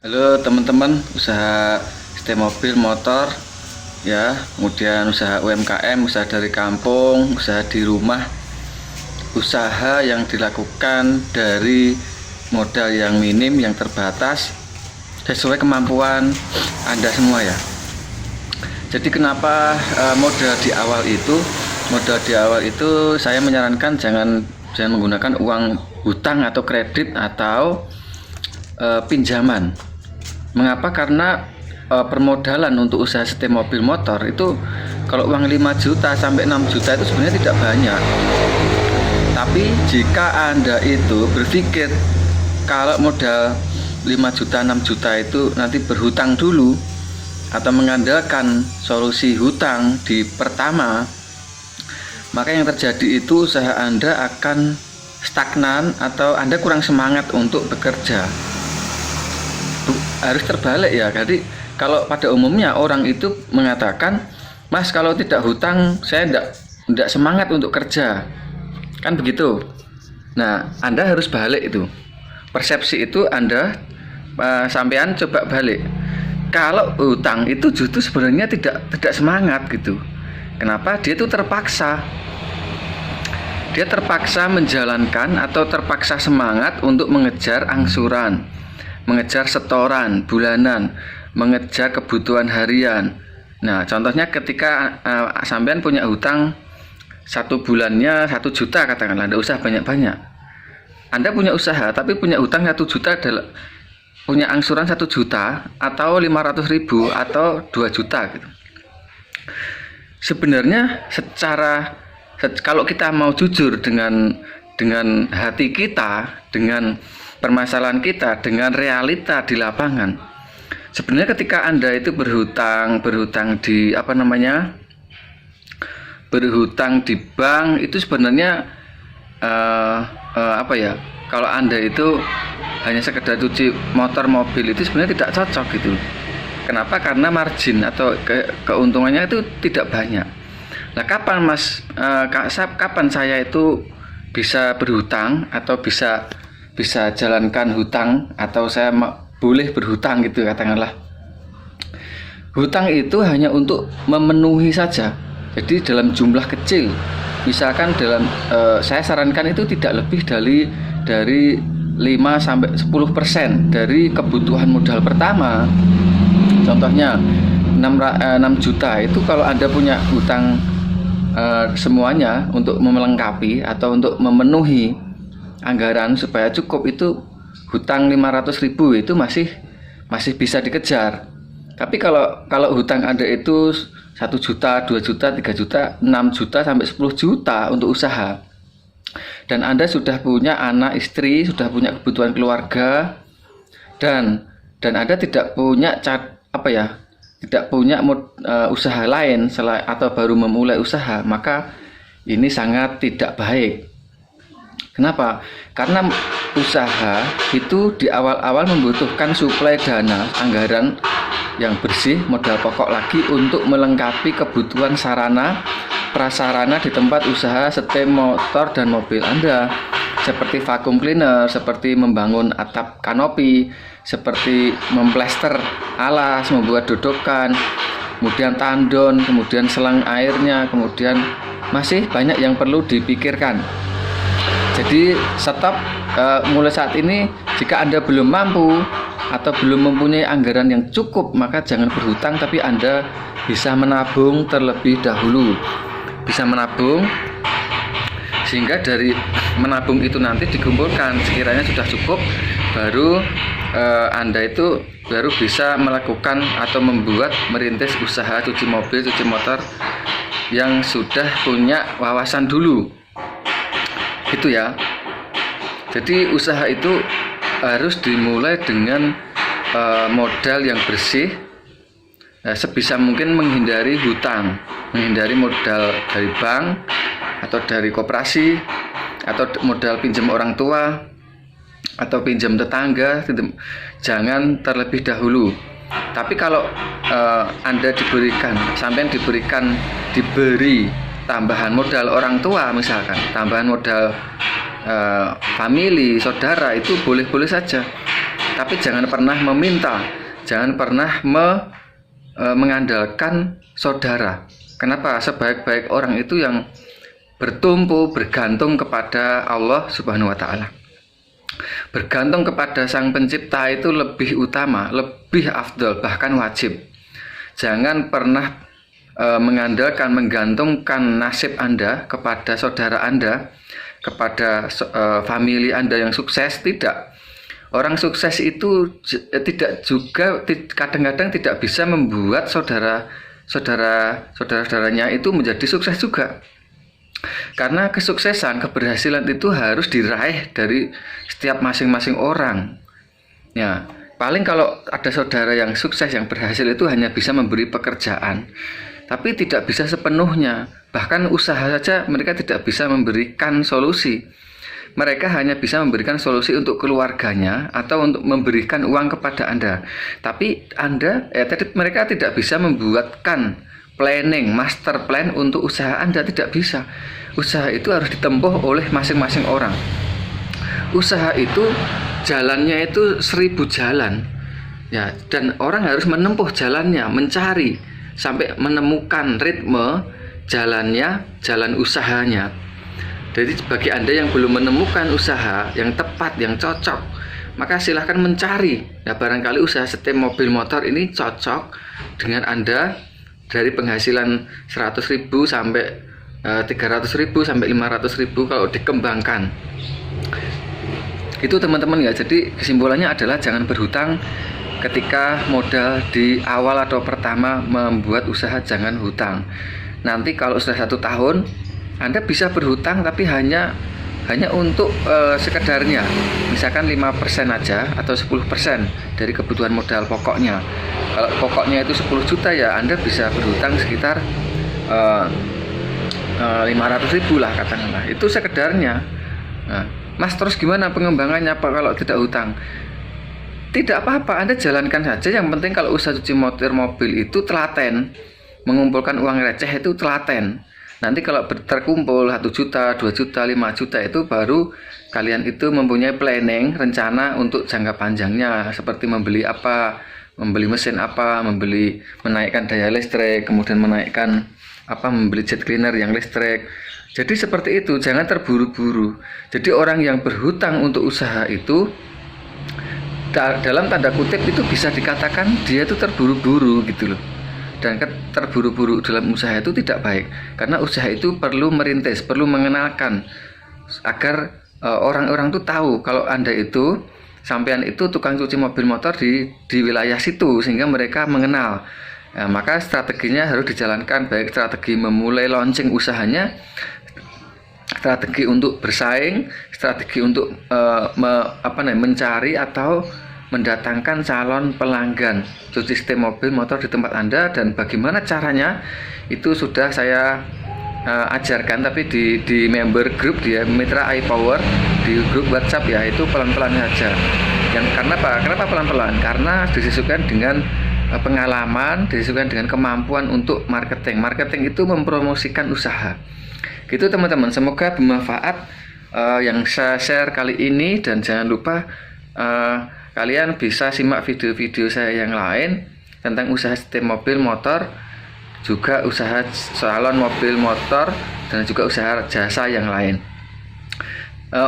Halo teman-teman, usaha setir mobil motor ya, kemudian usaha UMKM, usaha dari kampung, usaha di rumah, usaha yang dilakukan dari modal yang minim, yang terbatas, sesuai kemampuan Anda semua ya. Jadi kenapa modal di awal itu saya menyarankan jangan menggunakan uang hutang atau kredit atau pinjaman. Mengapa? Karena permodalan untuk usaha setir mobil motor itu kalau uang 5 juta sampai 6 juta itu sebenarnya tidak banyak. Tapi jika Anda itu berpikir kalau modal 5 juta 6 juta itu nanti berhutang dulu atau mengandalkan solusi hutang di pertama, maka yang terjadi itu usaha Anda akan stagnan atau Anda kurang semangat untuk bekerja. Harus terbalik ya. Jadi kalau pada umumnya orang itu mengatakan, Mas, kalau tidak hutang saya tidak semangat untuk kerja, kan begitu. Nah, Anda harus balik itu persepsi itu. Anda sampean coba balik, kalau hutang itu justru sebenarnya tidak semangat gitu. Kenapa? Dia itu terpaksa menjalankan atau terpaksa semangat untuk mengejar angsuran, mengejar setoran bulanan, mengejar kebutuhan harian. Nah, contohnya ketika sampean punya hutang satu bulannya 1 juta katakanlah, Anda usah banyak-banyak. Anda punya usaha tapi punya hutang 1 juta, punya angsuran 1 juta atau 500.000 atau 2 juta gitu. Sebenarnya kalau kita mau jujur dengan hati kita, dengan permasalahan kita, dengan realita di lapangan, sebenarnya ketika Anda itu berhutang di berhutang di bank itu sebenarnya kalau Anda itu hanya sekedar cuci motor mobil itu sebenarnya tidak cocok gitu. Kenapa? Karena margin atau keuntungannya itu tidak banyak. Nah, kapan saya itu bisa berhutang atau bisa jalankan hutang, atau saya boleh berhutang gitu katakanlah. Hutang itu hanya untuk memenuhi saja. Jadi dalam jumlah kecil. Misalkan saya sarankan itu tidak lebih dari 5 sampai 10% dari kebutuhan modal pertama. Contohnya 6 juta itu kalau Anda punya hutang semuanya untuk melengkapi atau untuk memenuhi anggaran supaya cukup, itu hutang 500.000 itu masih bisa dikejar. Tapi kalau hutang Anda itu 1 juta, 2 juta, 3 juta, 6 juta sampai 10 juta untuk usaha, dan Anda sudah punya anak istri, sudah punya kebutuhan keluarga, dan Anda tidak punya usaha lain atau baru memulai usaha, maka ini sangat tidak baik. Kenapa? Karena usaha itu di awal-awal membutuhkan suplai dana, anggaran yang bersih, modal pokok lagi untuk melengkapi kebutuhan sarana prasarana di tempat usaha setir motor dan mobil Anda, seperti vacuum cleaner, seperti membangun atap kanopi, seperti memplester alas, membuat dodokan, kemudian tandon, kemudian selang airnya, kemudian masih banyak yang perlu dipikirkan. Jadi stop mulai saat ini. Jika Anda belum mampu atau belum mempunyai anggaran yang cukup, maka jangan berhutang, tapi Anda bisa menabung terlebih dahulu. Bisa menabung sehingga dari menabung itu nanti dikumpulkan sekiranya sudah cukup, baru Anda itu baru bisa melakukan atau merintis usaha cuci mobil, cuci motor yang sudah punya wawasan dulu. Gitu ya. Jadi usaha itu harus dimulai dengan modal yang bersih. Sebisa mungkin menghindari hutang, menghindari modal dari bank atau dari koperasi atau modal pinjam orang tua atau pinjam tetangga. Jangan terlebih dahulu. Tapi kalau Anda diberi tambahan modal orang tua, misalkan tambahan modal famili, saudara, itu boleh-boleh saja. tapi jangan pernah meminta, jangan pernah mengandalkan saudara. Kenapa? Sebaik-baik orang itu yang bertumpu, bergantung kepada Allah Subhanahu wa Ta'ala. Bergantung kepada Sang Pencipta itu lebih utama, lebih afdal, bahkan wajib. Jangan pernah mengandalkan, menggantungkan nasib Anda kepada saudara Anda, kepada famili Anda yang sukses. Tidak. Orang sukses itu tidak juga, kadang-kadang tidak bisa membuat saudara-saudaranya itu menjadi sukses juga. Karena kesuksesan, keberhasilan itu harus diraih dari setiap masing-masing orang. Ya, paling kalau ada saudara yang sukses, yang berhasil itu hanya bisa memberi pekerjaan, tapi tidak bisa sepenuhnya. Bahkan usaha saja mereka tidak bisa memberikan solusi. Mereka hanya bisa memberikan solusi untuk keluarganya atau untuk memberikan uang kepada Anda. Tapi mereka tidak bisa membuatkan planning, master plan untuk usaha Anda, tidak bisa. Usaha itu harus ditempuh oleh masing-masing orang. Usaha itu jalannya itu 1000 jalan, ya, dan orang harus menempuh jalannya, mencari sampai menemukan ritme jalannya, jalan usahanya. Jadi bagi Anda yang belum menemukan usaha yang tepat, yang cocok, maka silahkan mencari. Ya, barangkali usaha setim mobil motor ini cocok dengan Anda. Dari penghasilan 100.000 sampai 300.000 sampai 500.000 kalau dikembangkan. Itu teman-teman ya. Jadi kesimpulannya adalah jangan berhutang ketika modal di awal atau pertama membuat usaha, jangan hutang. Nanti kalau sudah 1 tahun Anda bisa berhutang, tapi hanya untuk sekedarnya, misalkan 5% aja atau 10% dari kebutuhan modal pokoknya. Kalau pokoknya itu 10 juta ya Anda bisa berhutang sekitar 500.000 lah katakanlah. Itu sekedarnya. Nah, Mas, terus gimana pengembangannya Pak kalau tidak hutang? Tidak apa-apa, Anda jalankan saja. Yang penting kalau usaha cuci mobil itu telaten, mengumpulkan uang receh itu telaten. Nanti kalau terkumpul 1 juta, 2 juta, 5 juta itu baru kalian itu mempunyai planning, rencana untuk jangka panjangnya, seperti membeli apa, membeli mesin apa, menaikkan daya listrik, kemudian membeli jet cleaner yang listrik. Jadi seperti itu, jangan terburu-buru. Jadi orang yang berhutang untuk usaha itu dalam tanda kutip itu bisa dikatakan dia itu terburu-buru gitu loh. Dan terburu-buru dalam usaha itu tidak baik, karena usaha itu perlu merintis, perlu mengenalkan agar orang-orang itu tahu kalau Anda itu, sampean itu tukang cuci mobil motor di wilayah situ, sehingga mereka mengenal. Nah, maka strateginya harus dijalankan, baik strategi memulai launching usahanya, strategi untuk bersaing, strategi untuk mencari atau mendatangkan calon pelanggan cuci setim mobil motor di tempat Anda. Dan bagaimana caranya itu sudah saya ajarkan, tapi di member group dia Mitra iPower di grup WhatsApp ya. Itu pelan-pelan saja. Kenapa pelan-pelan? Karena disesuaikan dengan pengalaman, disesuaikan dengan kemampuan untuk marketing. Marketing itu mempromosikan usaha. Gitu teman-teman, semoga bermanfaat yang saya share kali ini, dan jangan lupa kalian bisa simak video-video saya yang lain tentang usaha setim mobil motor, juga usaha salon mobil motor, dan juga usaha jasa yang lain.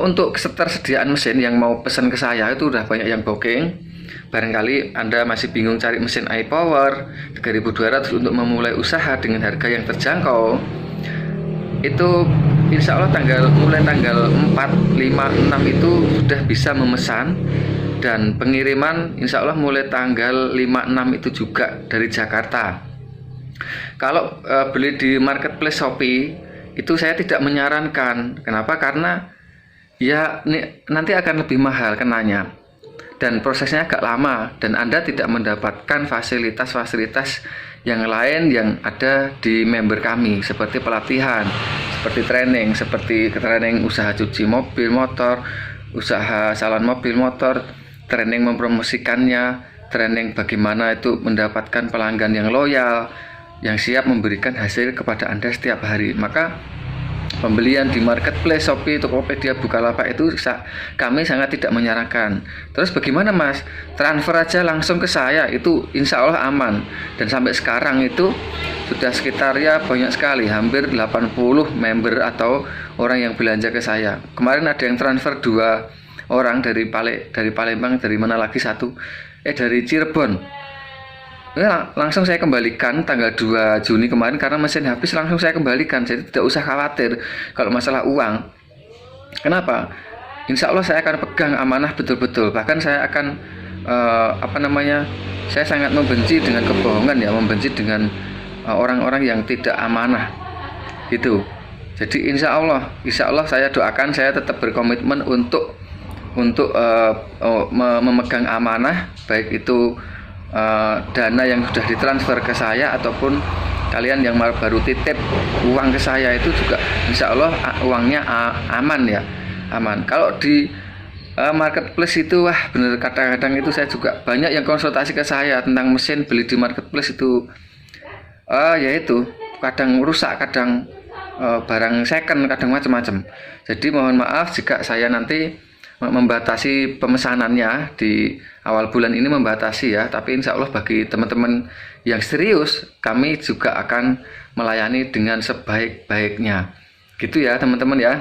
Untuk ketersediaan mesin yang mau pesan ke saya itu udah banyak yang booking. Barangkali Anda masih bingung cari mesin iPower 3.200 untuk memulai usaha dengan harga yang terjangkau. Itu insya Allah mulai tanggal 4, 5, 6 itu sudah bisa memesan, dan pengiriman insya Allah mulai tanggal 5, 6 itu juga dari Jakarta. Kalau beli di marketplace Shopee itu saya tidak menyarankan. Kenapa? Karena ya nanti akan lebih mahal kenanya, dan prosesnya agak lama, dan Anda tidak mendapatkan fasilitas-fasilitas yang lain yang ada di member kami, seperti pelatihan, seperti training usaha cuci mobil motor, usaha salon mobil motor, training mempromosikannya, training bagaimana itu mendapatkan pelanggan yang loyal, yang siap memberikan hasil kepada Anda setiap hari. Maka pembelian di marketplace Shopee, Tokopedia, Bukalapak itu kami sangat tidak menyarankan. Terus bagaimana Mas? Transfer aja langsung ke saya, itu insya Allah aman. Dan sampai sekarang itu sudah sekitar ya banyak sekali, hampir 80 member atau orang yang belanja ke saya. Kemarin ada yang transfer 2 orang dari Palembang, dari mana lagi satu? Dari Cirebon. Ya, langsung saya kembalikan tanggal 2 Juni kemarin karena mesin habis, langsung saya kembalikan. Jadi tidak usah khawatir kalau masalah uang. Kenapa? Insya Allah saya akan pegang amanah betul-betul. Bahkan saya akan saya sangat membenci dengan kebohongan ya, membenci dengan orang-orang yang tidak amanah gitu. Jadi insya Allah saya doakan, saya tetap berkomitmen untuk memegang amanah, baik itu dana yang sudah ditransfer ke saya ataupun kalian yang baru titip uang ke saya, itu juga insya Allah uangnya aman ya, aman. Kalau di marketplace itu bener, kadang-kadang itu saya juga banyak yang konsultasi ke saya tentang mesin beli di marketplace itu, yaitu kadang rusak, kadang barang second, kadang macam-macam. Jadi mohon maaf jika saya nanti membatasi pemesanannya di awal bulan ini, membatasi ya, tapi insya Allah bagi teman-teman yang serius kami juga akan melayani dengan sebaik-baiknya gitu ya teman-teman ya.